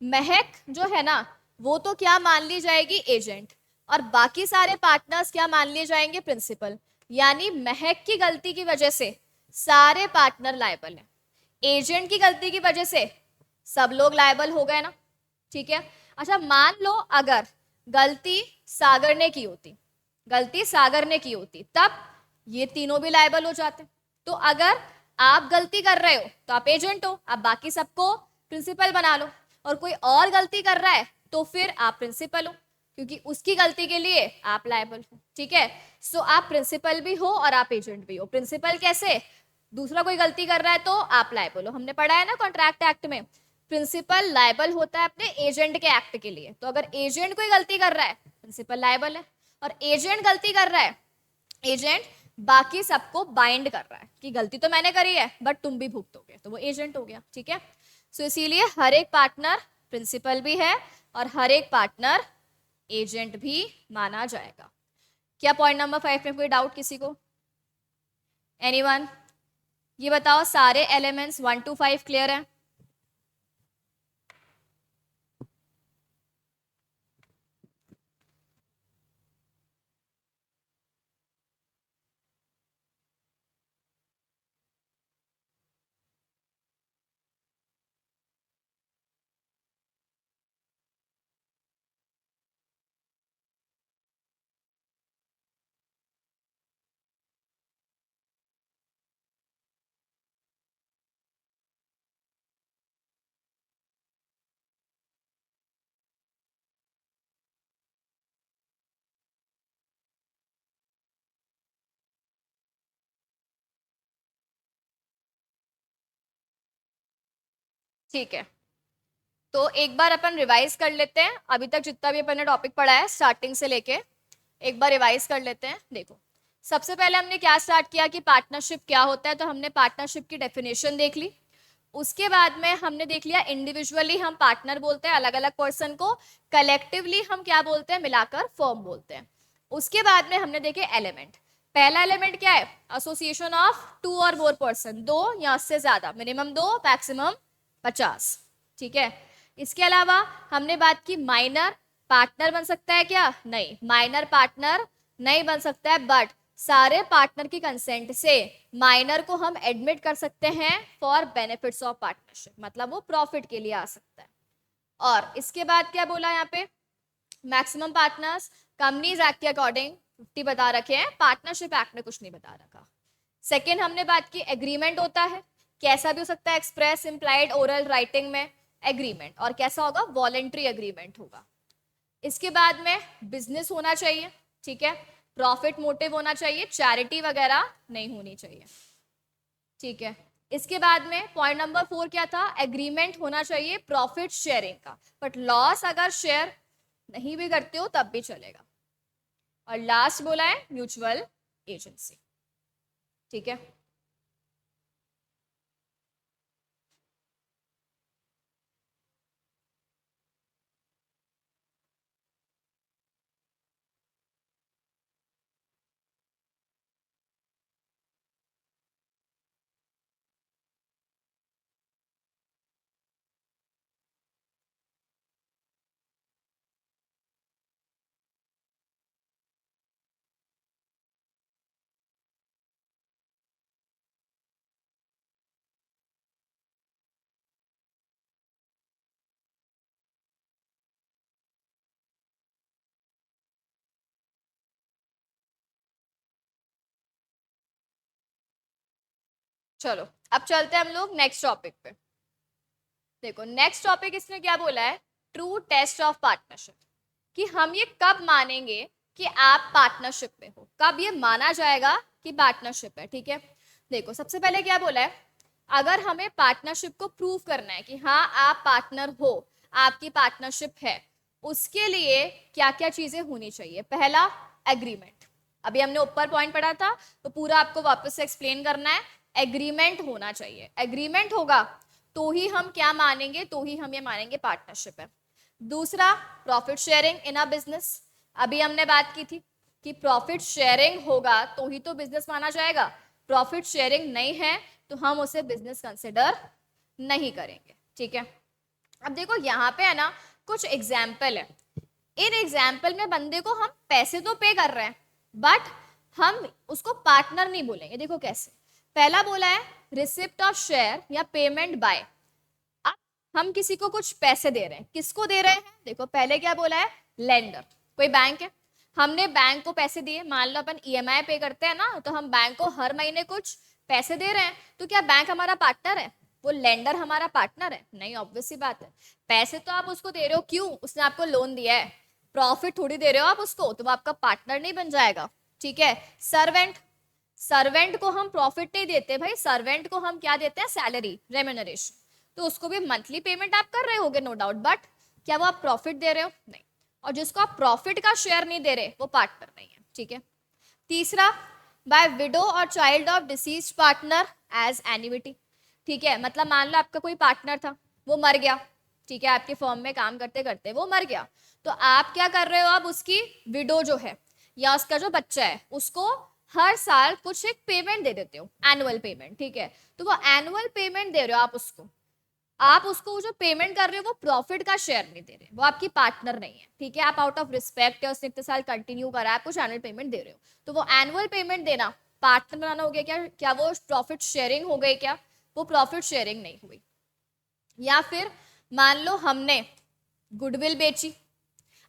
महक जो है ना वो तो क्या मान ली जाएगी, एजेंट, और बाकी सारे पार्टनर्स क्या मान लिए जाएंगे, प्रिंसिपल। यानी महक की गलती की वजह से सारे पार्टनर लायबल हैं, एजेंट की गलती की वजह से सब लोग लायबल हो गए ना। ठीक है, अच्छा मान लो अगर गलती सागर ने की होती, गलती सागर ने की होती तब ये तीनों भी लायबल हो जाते। तो अगर आप गलती कर रहे हो तो आप एजेंट हो, आप बाकी सबको प्रिंसिपल बना लो, और कोई और गलती कर रहा है तो फिर आप प्रिंसिपल हो क्योंकि उसकी गलती के लिए आप लायबल हो। ठीक है, सो आप प्रिंसिपल भी हो और आप एजेंट भी हो। प्रिंसिपल कैसे, दूसरा कोई गलती कर रहा है तो आप लायबल हो, हमने पढ़ा है ना कॉन्ट्रैक्ट एक्ट में, प्रिंसिपल लायबल होता है अपने एजेंट के एक्ट के लिए। तो अगर एजेंट कोई गलती कर रहा है प्रिंसिपल लायबल है, और एजेंट गलती कर रहा है, एजेंट बाकी सबको बाइंड कर रहा है कि गलती तो मैंने करी है बट तुम भी भुगतोगे, तो वो एजेंट हो गया। ठीक है, सो इसीलिए हर एक पार्टनर प्रिंसिपल भी है और हर एक पार्टनर एजेंट भी माना जाएगा। क्या पॉइंट नंबर 5 में कोई डाउट किसी को, एनीवन? ये बताओ सारे एलिमेंट्स 1 to 5 क्लियर है? ठीक है, तो एक बार अपन रिवाइज कर लेते हैं अभी तक जितना भी अपन ने टॉपिक पढ़ा है स्टार्टिंग से लेके, एक बार रिवाइज कर लेते हैं। देखो सबसे पहले हमने क्या स्टार्ट किया कि पार्टनरशिप क्या होता है, तो हमने पार्टनरशिप की डेफिनेशन देख ली। उसके बाद में हमने देख लिया इंडिविजुअली हम पार्टनर बोलते हैं अलग अलग पर्सन को, कलेक्टिवली हम क्या बोलते हैं, मिलाकर फर्म बोलते हैं। उसके बाद में हमने देखे एलिमेंट। पहला एलिमेंट क्या है, एसोसिएशन ऑफ 2 और मोर पर्सन, 2 या उससे ज्यादा, मिनिमम 2 मैक्सिमम 50। ठीक है, इसके अलावा हमने बात की माइनर पार्टनर बन सकता है क्या? नहीं। माइनर पार्टनर नहीं बन सकता है, बट सारे पार्टनर की कंसेंट से माइनर को हम एडमिट कर सकते हैं फॉर बेनिफिट्स ऑफ पार्टनरशिप, मतलब वो प्रॉफिट के लिए आ सकता है। और इसके बाद क्या बोला यहाँ पे, मैक्सिमम पार्टनर्स कंपनीज एक्ट के अकॉर्डिंग 50 बता रखे हैं, पार्टनरशिप एक्ट में कुछ नहीं बता रखा। सेकेंड हमने बात की एग्रीमेंट होता है, कैसा भी हो सकता है, एक्सप्रेस, इम्प्लाइड, ओरल, राइटिंग में एग्रीमेंट, और कैसा होगा, वॉलेंट्री एग्रीमेंट होगा। इसके बाद में बिजनेस होना चाहिए, ठीक है, प्रॉफिट मोटिव होना चाहिए, चैरिटी वगैरह नहीं होनी चाहिए, ठीक है। इसके बाद में पॉइंट नंबर 4 क्या था, एग्रीमेंट होना चाहिए प्रॉफिट शेयरिंग का, बट लॉस अगर शेयर नहीं भी करते हो तब भी चलेगा। और लास्ट बोला है म्यूचुअल एजेंसी, ठीक है। चलो अब चलते हैं हम लोग नेक्स्ट टॉपिक पे। देखो नेक्स्ट टॉपिक इसमें क्या बोला है, ट्रू टेस्ट ऑफ पार्टनरशिप, कि हम ये कब मानेंगे कि आप पार्टनरशिप में हो, कब ये माना जाएगा कि पार्टनरशिप है, ठीक है। देखो सबसे पहले क्या बोला है, अगर हमें पार्टनरशिप को प्रूव करना है कि हाँ आप पार्टनर हो, आपकी पार्टनरशिप है, उसके लिए क्या क्या चीजें होनी चाहिए। पहला एग्रीमेंट, अभी हमने ऊपर पॉइंट पढ़ा था तो पूरा आपको वापस से एक्सप्लेन करना है। एग्रीमेंट होना चाहिए, एग्रीमेंट होगा तो ही हम क्या मानेंगे, तो ही हम ये मानेंगे पार्टनरशिप है। दूसरा profit sharing in a business, अभी हमने बात की थी कि प्रॉफिट शेयरिंग होगा तो ही तो बिजनेस माना जाएगा, प्रॉफिट शेयरिंग नहीं है तो हम उसे बिजनेस कंसिडर नहीं करेंगे, ठीक है। अब देखो यहाँ पे है ना कुछ एग्जाम्पल है, इन एग्जाम्पल में बंदे को हम पैसे तो पे कर रहे हैं बट हम उसको पार्टनर नहीं बोलेंगे। देखो कैसे, पहला बोला है रिसिप्ट ऑफ शेयर या पेमेंट बाय, अब हम किसी को कुछ पैसे दे रहे हैं, किसको दे रहे हैं, देखो पहले क्या बोला है, लेंडर, कोई बैंक है, हमने बैंक को पैसे दिए, मान लो अपन ईएमआई पे करते हैं ना, तो हम बैंक को हर महीने कुछ पैसे दे रहे हैं, तो क्या बैंक हमारा पार्टनर है, वो लेंडर हमारा पार्टनर है? नहीं, ऑब्वियस सी बात है। पैसे तो आप उसको दे रहे हो, क्यों, उसने आपको लोन दिया है, प्रॉफिट थोड़ी दे रहे हो आप उसको, तो वो आपका पार्टनर नहीं बन जाएगा, ठीक है। सर्वेंट, सर्वेंट को हम प्रॉफिट नहीं देते भाई, सर्वेंट को हम क्या देते हैं, सैलरी, रेम्यूनरेशन, तो उसको भी मंथली पेमेंट आप कर रहे होगे नो डाउट, बट क्या वो आप प्रॉफिट दे रहे हो? नहीं। और जिसको आप प्रॉफिट का शेयर नहीं दे रहे वो पार्टनर नहीं है, ठीक है। तीसरा, बाय विडो और child of deceased partner as annuity, ठीक है, मतलब मान लो आपका कोई पार्टनर था, वो मर गया, ठीक है, आपके फर्म में काम करते करते वो मर गया, तो आप क्या कर रहे हो, अब उसकी विडो जो है या उसका जो बच्चा है उसको हर साल कुछ एक पेमेंट दे देते हो, एनुअल पेमेंट, ठीक है। तो वो एनुअल पेमेंट दे रहे हो आप उसको, आप उसको जो पेमेंट कर रहे हो वो प्रॉफिट का शेयर नहीं दे रहे, वो आपकी पार्टनर नहीं है, ठीक है। आप आउट ऑफ रिस्पेक्ट या उसने इतने साल कंटिन्यू करा, आप कुछ एनुअल पेमेंट दे रहे हो, तो वो एनुअल पेमेंट देना पार्टनर बनाना हो गया क्या? क्या वो प्रॉफिट शेयरिंग हो गई क्या? वो प्रॉफिट शेयरिंग नहीं हुई। या फिर मान लो हमने गुडविल बेची,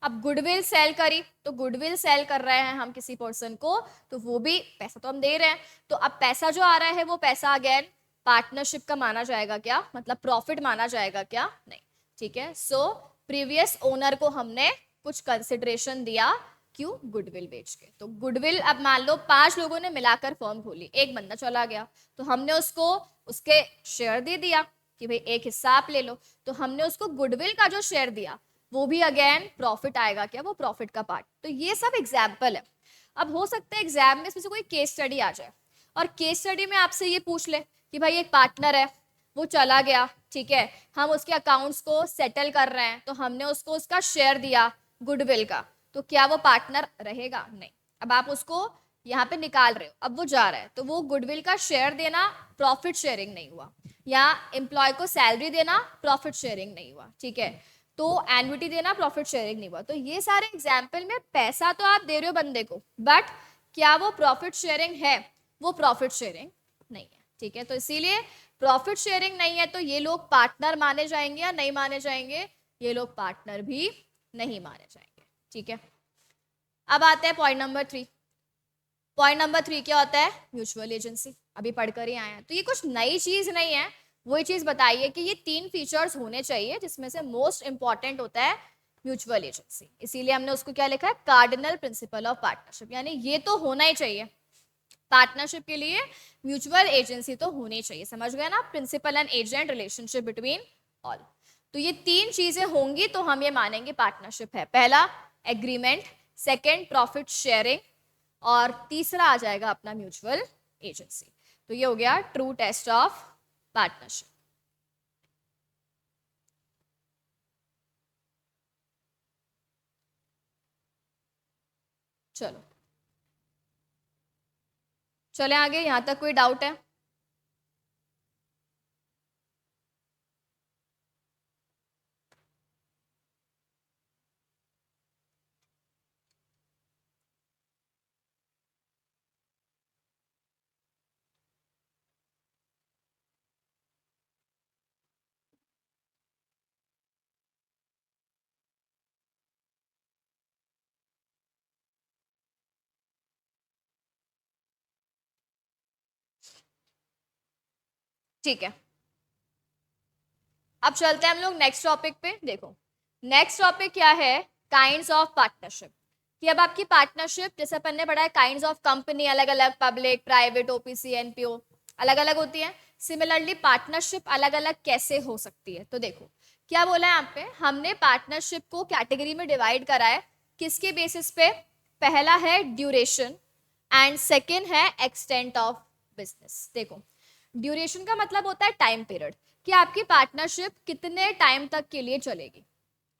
अब गुडविल सेल करी, तो गुडविल सेल कर रहे हैं हम किसी पर्सन को, तो वो भी पैसा तो हम दे रहे हैं, तो अब पैसा जो आ रहा है वो पैसा अगेन पार्टनरशिप का माना जाएगा क्या, मतलब प्रॉफिट माना जाएगा क्या? नहीं, ठीक है। सो प्रीवियस ओनर को हमने कुछ कंसिडरेशन दिया, क्यों? गुडविल बेच के। तो गुडविल, अब मान लो 5 लोगों ने मिलाकर फर्म खोली, एक बंदा चला गया, तो हमने उसको उसके शेयर दे दिया कि भाई एक हिस्सा आप ले लो, तो हमने उसको गुडविल का जो शेयर दिया वो भी अगेन प्रॉफिट आएगा क्या? वो प्रॉफिट का पार्ट। तो ये सब एग्जाम्पल है। अब हो सकता है एग्जाम में इसमें से कोई केस स्टडी आ जाए और केस स्टडी में आपसे ये पूछ ले कि भाई एक पार्टनर है, वो चला गया, ठीक है, हम उसके अकाउंट्स को सेटल कर रहे हैं, तो हमने उसको उसका शेयर दिया गुडविल का, तो क्या वो पार्टनर रहेगा? नहीं। अब आप उसको यहाँ पे निकाल रहे हो, अब वो जा रहा है, तो वो गुडविल का शेयर देना प्रॉफिट शेयरिंग नहीं हुआ, या एम्प्लॉय को सैलरी देना प्रॉफिट शेयरिंग नहीं हुआ, ठीक है। तो एन्युटी देना प्रॉफिट शेयरिंग नहीं हुआ। तो ये सारे एग्जाम्पल में पैसा तो आप दे रहे हो बंदे को, बट क्या वो प्रॉफिट शेयरिंग है? वो प्रॉफिट शेयरिंग नहीं है, ठीक है। तो इसीलिए प्रॉफिट शेयरिंग नहीं है तो ये लोग पार्टनर माने जाएंगे या नहीं माने जाएंगे? ये लोग पार्टनर भी नहीं माने जाएंगे, ठीक है। अब आते हैं पॉइंट नंबर 3। पॉइंट नंबर 3 क्या होता है? Mutual agency. अभी पढ़कर ही आए हैं, तो ये कुछ नई चीज नहीं है। वही चीज बताइए कि ये 3 फीचर्स होने चाहिए, जिसमें से मोस्ट इंपॉर्टेंट होता है म्यूचुअल एजेंसी। इसीलिए हमने उसको क्या लिखा है? कार्डिनल प्रिंसिपल ऑफ पार्टनरशिप, यानी ये तो होना ही चाहिए पार्टनरशिप के लिए। म्यूचुअल एजेंसी तो होनी चाहिए, समझ गए ना? Principal and agent relationship between all. तो ये 3 चीजें होंगी तो हम ये मानेंगे पार्टनरशिप है। पहला एग्रीमेंट, सेकेंड प्रॉफिट शेयरिंग, और तीसरा आ जाएगा अपना म्यूचुअल एजेंसी। तो ये हो गया ट्रू टेस्ट ऑफ पार्टनरशिप। चलो चले आगे, यहां तक कोई डाउट है? ठीक है, अब चलते हैं हम लोग नेक्स्ट टॉपिक पे। देखो नेक्स्ट टॉपिक क्या है? Kinds of partnership. कि अब आपकी पार्टनरशिप, जैसे अपन ने पढ़ा है काइंड्स ऑफ कंपनी, अलग अलग, पब्लिक, प्राइवेट, ओपीसी, एनपीओ, अलग अलग होती है। सिमिलरली पार्टनरशिप अलग अलग कैसे हो सकती है? तो देखो क्या बोला है यहाँ पे, हमने पार्टनरशिप को कैटेगरी में डिवाइड करा है। किसके बेसिस पे? पहला है ड्यूरेशन एंड सेकेंड है एक्सटेंट ऑफ बिजनेस। देखो ड्यूरेशन का मतलब होता है टाइम पीरियड, कि आपकी पार्टनरशिप कितने टाइम तक के लिए चलेगी।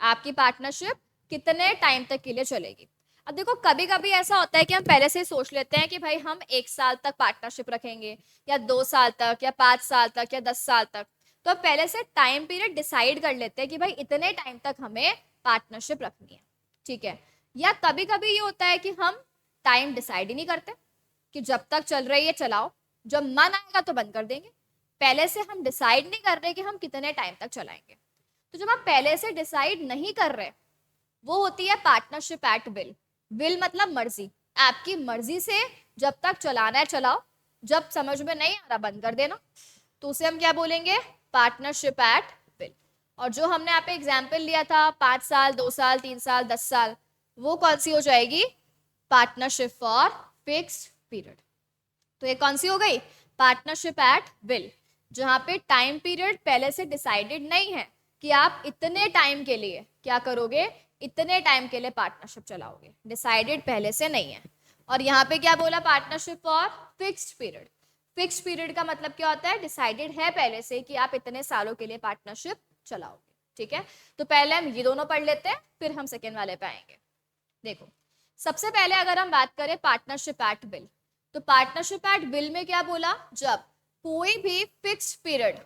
आपकी पार्टनरशिप कितने टाइम तक के लिए चलेगी। अब देखो कभी कभी ऐसा होता है कि हम पहले से ही सोच लेते हैं कि भाई हम 1 साल तक पार्टनरशिप रखेंगे, या 2 साल तक, या 5 साल तक, या 10 साल तक। तो अब पहले से टाइम पीरियड डिसाइड कर लेते हैं कि भाई इतने टाइम तक हमें पार्टनरशिप रखनी है, ठीक है। या कभी कभी ये होता है कि हम टाइम डिसाइड ही नहीं करते, कि जब तक चल रही है चलाओ, जब मन आएगा तो बंद कर देंगे। पहले से हम डिसाइड नहीं कर रहे कि हम कितने टाइम तक चलाएंगे। तो जब हम पहले से डिसाइड नहीं कर रहे, वो होती है पार्टनरशिप एट विल। विल मतलब मर्जी, आपकी मर्जी से जब तक चलाना है चलाओ, जब समझ में नहीं आ रहा बंद कर देना। तो उसे हम क्या बोलेंगे? Partnership at will. और जो हमने यहाँ पे एग्जाम्पल लिया था 5 साल, 2 साल, 3 साल, 10 साल, वो कौन सी हो जाएगी? Partnership for fixed period. तो ये कौन सी हो गई? पार्टनरशिप एट विल, जहां पे टाइम पीरियड पहले से डिसाइडेड नहीं है कि आप इतने टाइम के लिए क्या करोगे, इतने टाइम के लिए पार्टनरशिप चलाओगे, डिसाइडेड पहले से नहीं है। और यहाँ पे क्या बोला? Partnership for fixed period. Fixed period का मतलब क्या होता है? डिसाइडेड है पहले से कि आप इतने सालों के लिए पार्टनरशिप चलाओगे, ठीक है। तो पहले हम ये दोनों पढ़ लेते हैं, फिर हम सेकेंड वाले पे आएंगे। देखो सबसे पहले अगर हम बात करें पार्टनरशिप एट विल, तो पार्टनरशिप एट विल में क्या बोला? जब कोई भी फिक्स्ड पीरियड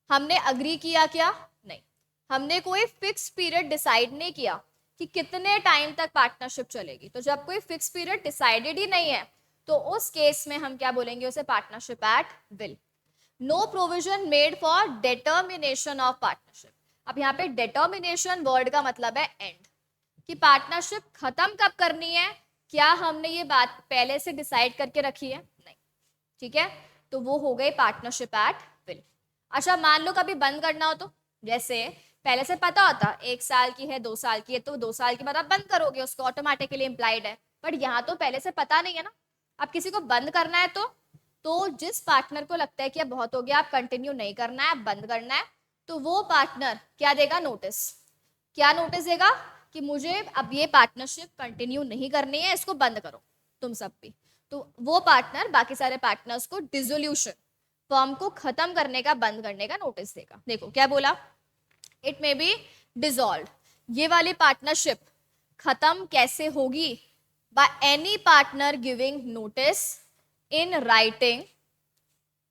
हमने अग्री किया, क्या नहीं, हमने कोई फिक्स पीरियड डिसाइड नहीं किया कि कितने टाइम तक पार्टनरशिप चलेगी। तो जब कोई फिक्स पीरियड डिसाइडेड ही नहीं है, तो उस केस में हम क्या बोलेंगे? उसे partnership at will. No provision made for determination of partnership. अब यहाँ पे डिटर्मिनेशन वर्ड का मतलब है एंड, कि पार्टनरशिप खत्म कब करनी है, क्या हमने ये बात पहले से डिसाइड करके रखी है? नहीं, ठीक है। तो वो हो गई पार्टनरशिप एट विल। अच्छा मान लो कभी बंद करना हो तो, जैसे पहले से पता होता 1 साल की है, 2 साल की है, तो 2 साल के बाद आप बंद करोगे, उसको ऑटोमेटिकली इम्प्लाइड है। बट यहाँ तो पहले से पता नहीं है ना। अब किसी को बंद करना है तो जिस पार्टनर को लगता है कि अब बहुत हो गया, आप कंटिन्यू नहीं करना है, अब बंद करना है, तो वो पार्टनर क्या देगा? नोटिस। क्या नोटिस देगा? कि मुझे अब ये पार्टनरशिप कंटिन्यू नहीं करनी है, इसको बंद करो तुम सब भी। तो वो पार्टनर बाकी सारे पार्टनर्स को डिसोल्यूशन, फर्म को खत्म करने का, बंद करने का नोटिस देगा। देखो क्या बोला? It may be dissolve. ये वाली पार्टनरशिप खत्म कैसे होगी? By any partner giving notice in writing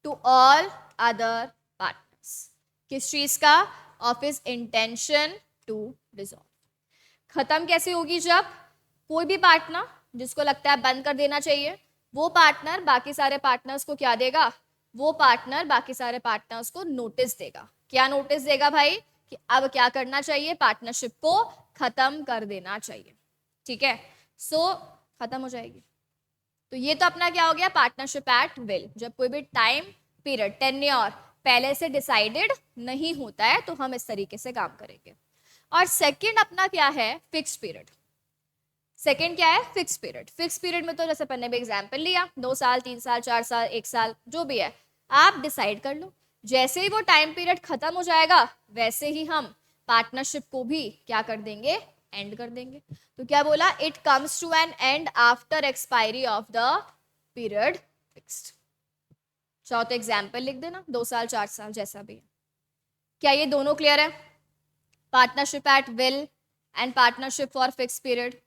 to all other partners. किस चीज का? Of his intention to dissolve. खत्म कैसे होगी? जब कोई भी पार्टनर जिसको लगता है बंद कर देना चाहिए, वो पार्टनर बाकी सारे पार्टनर्स को क्या देगा? वो पार्टनर बाकी सारे पार्टनर्स को नोटिस देगा। क्या नोटिस देगा भाई? कि अब क्या करना चाहिए? पार्टनरशिप को खत्म कर देना चाहिए। ठीक है, सो खत्म हो जाएगी। तो ये तो अपना क्या हो गया? Partnership at will. जब कोई भी टाइम पीरियड, टेन्योर पहले से डिसाइडेड नहीं होता है तो हम इस तरीके से काम करेंगे। और सेकंड अपना क्या है? Fix period. सेकंड क्या है? Fix period. फिक्स पीरियड में तो जैसे अपन ने भी एग्जांपल लिया, 2 साल, 3 साल, 4 साल, 1 साल, जो भी है आप डिसाइड कर लो। जैसे ही वो टाइम पीरियड खत्म हो जाएगा वैसे ही हम पार्टनरशिप को भी क्या कर देंगे? एंड कर देंगे। तो क्या बोला? It comes to an end after expiry of the period fixed. चाहो तो एग्जाम्पल लिख देना, 2 साल, 4 साल, जैसा भी है। क्या ये दोनों क्लियर है? Partnership at will and partnership for fix period.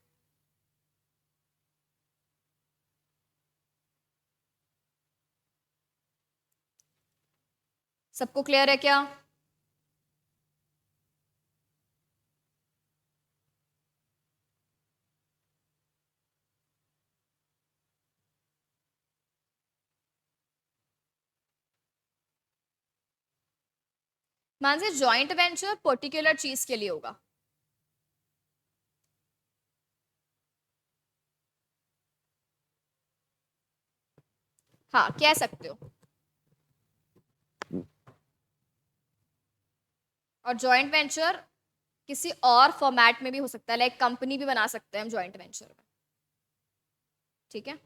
सबको क्लियर है क्या? मान से जॉइंट वेंचर पर्टिकुलर चीज के लिए होगा। हाँ, कह सकते हो। और जॉइंट वेंचर किसी और फॉर्मेट में भी हो सकता है, लाइक कंपनी भी बना सकते हैं हम जॉइंट वेंचर में। ठीक है,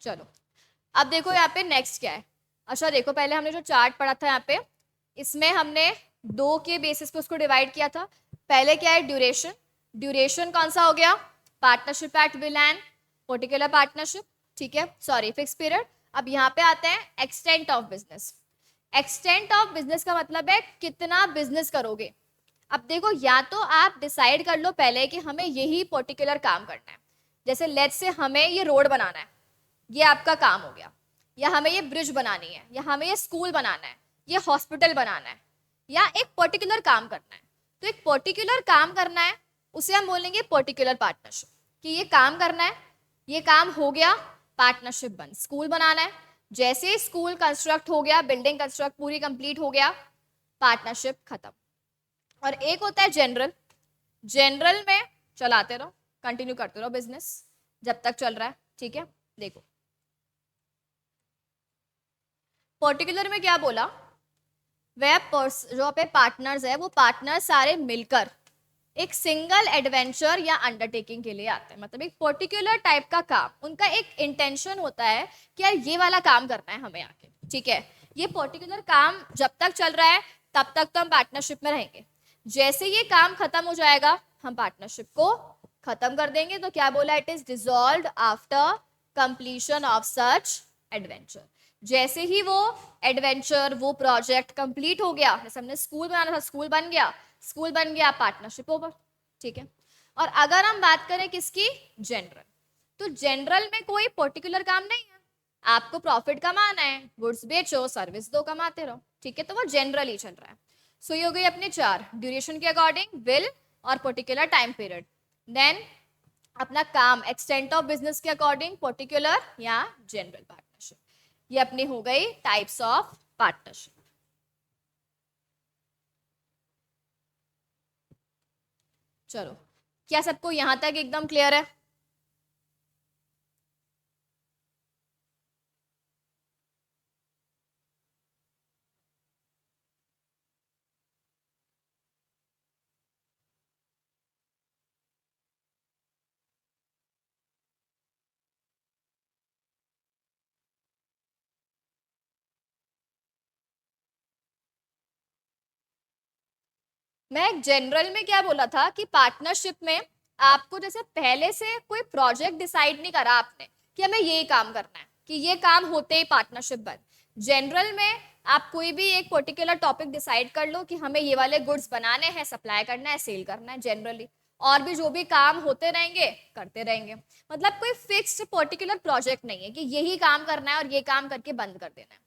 चलो अब देखो यहाँ पे नेक्स्ट क्या है। अच्छा देखो, पहले हमने जो चार्ट पढ़ा था यहाँ पे, इसमें हमने 2 के बेसिस पे उसको डिवाइड किया था। पहले क्या है? ड्यूरेशन। ड्यूरेशन कौन सा हो गया? Partnership at will and particular partnership. ठीक है, सॉरी, फिक्स पीरियड। अब यहाँ पे आते हैं extent of business. Extent of business का मतलब है कितना बिजनेस करोगे। अब देखो, या तो आप डिसाइड कर लो पहले कि हमें यही पर्टिकुलर काम करना है। जैसे लेट्स से हमें ये रोड बनाना है, ये आपका काम हो गया। या हमें ये ब्रिज बनानी है, या हमें ये स्कूल बनाना है, ये हॉस्पिटल बनाना है, या एक पर्टिकुलर काम करना है। तो एक पर्टिकुलर काम करना है, उसे हम बोलेंगे पर्टिकुलर पार्टनरशिप। कि ये काम करना है, ये काम हो गया, पार्टनरशिप बन। स्कूल बनाना है, जैसे ही स्कूल कंस्ट्रक्ट हो गया, बिल्डिंग कंस्ट्रक्ट पूरी कंप्लीट हो गया, पार्टनरशिप खत्म। और एक होता है जनरल। जनरल में चलाते रहो, कंटिन्यू करते रहो बिजनेस जब तक चल रहा है। ठीक है, देखो पर्टिकुलर में क्या बोला? वह जो पे पार्टनर्स है, वो पार्टनर सारे मिलकर एक सिंगल एडवेंचर या अंडरटेकिंग के लिए आते हैं। मतलब एक पर्टिकुलर टाइप का काम, उनका एक इंटेंशन होता है कि यार ये वाला काम करना है हमें आके। ठीक है, ये पर्टिकुलर काम जब तक चल रहा है तब तक तो हम पार्टनरशिप में रहेंगे। जैसे ये काम खत्म हो जाएगा हम पार्टनरशिप को खत्म कर देंगे। तो क्या बोला? It is dissolved after completion of such adventure. जैसे ही वो एडवेंचर, वो प्रोजेक्ट कंप्लीट हो गया, जैसे हमने स्कूल बनाना था, स्कूल बन गया, स्कूल बन गया, पार्टनरशिप ओवर। ठीक है, और अगर हम बात करें किसकी? जनरल। तो जनरल में कोई पर्टिकुलर काम नहीं है, आपको प्रॉफिट कमाना है, गुड्स बेचो, सर्विस दो, कमाते रहो। ठीक है, तो वो जनरल ही चल रहा है। सो ये हो गई अपने 4, ड्यूरेशन के अकॉर्डिंग, विल और पर्टिकुलर टाइम पीरियड। देन अपना काम एक्सटेंट ऑफ बिजनेस के अकॉर्डिंग, पर्टिकुलर या जनरल पार्टनरशिप। ये अपनी हो गई टाइप्स ऑफ पार्टनरशिप। चलो, क्या सबको यहां तक एकदम क्लियर है? मैं जनरल में क्या बोला था कि पार्टनरशिप में आपको जैसे पहले से कोई प्रोजेक्ट डिसाइड नहीं करा आपने कि हमें ये काम करना है, कि ये काम होते ही पार्टनरशिप बन। जनरल में आप कोई भी एक पर्टिकुलर टॉपिक डिसाइड कर लो कि हमें ये वाले गुड्स बनाने हैं, सप्लाई करना है, सेल करना है जनरली, और भी जो भी काम होते रहेंगे करते रहेंगे। मतलब कोई फिक्स्ड पर्टिकुलर प्रोजेक्ट नहीं है कि यही काम करना है और ये काम करके बंद कर देना है।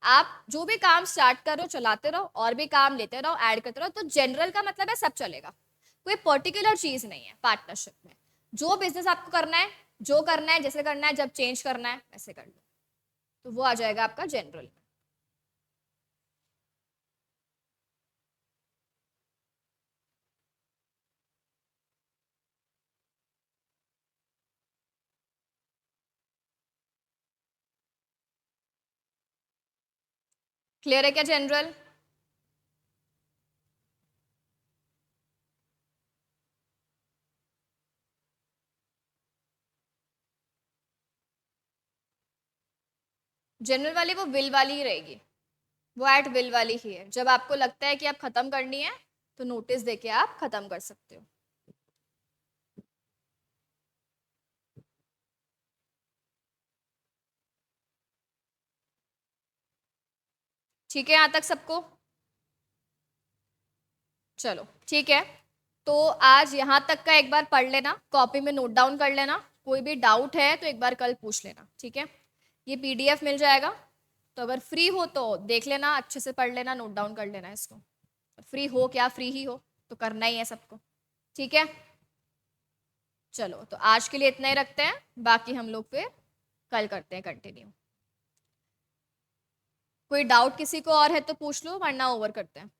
आप जो भी काम स्टार्ट करो चलाते रहो और भी काम लेते रहो ऐड करते रहो, तो जनरल का मतलब है सब चलेगा, कोई पर्टिकुलर चीज नहीं है पार्टनरशिप में। जो बिजनेस आपको करना है, जो करना है, जैसे करना है, जब चेंज करना है वैसे कर लो, तो वो आ जाएगा आपका जनरल। क्लियर है क्या जनरल? जनरल वाली वो विल वाली ही रहेगी, वो एट विल वाली ही है। जब आपको लगता है कि आप खत्म करनी है तो नोटिस देके आप खत्म कर सकते हो। ठीक है यहाँ तक सबको? चलो ठीक है, तो आज यहाँ तक का एक बार पढ़ लेना, कॉपी में नोट डाउन कर लेना, कोई भी डाउट है तो एक बार कल पूछ लेना, ठीक है? ये पीडीएफ मिल जाएगा, तो अगर फ्री हो तो देख लेना, अच्छे से पढ़ लेना, नोट डाउन कर लेना इसको। फ्री हो क्या, फ्री ही हो तो करना ही है सबको, ठीक है? चलो तो आज के लिए इतना ही रखते हैं, बाकी हम लोग फिर कल करते हैं कंटिन्यू। कोई डाउट किसी को और है तो पूछ लो, वरना ओवर करते हैं।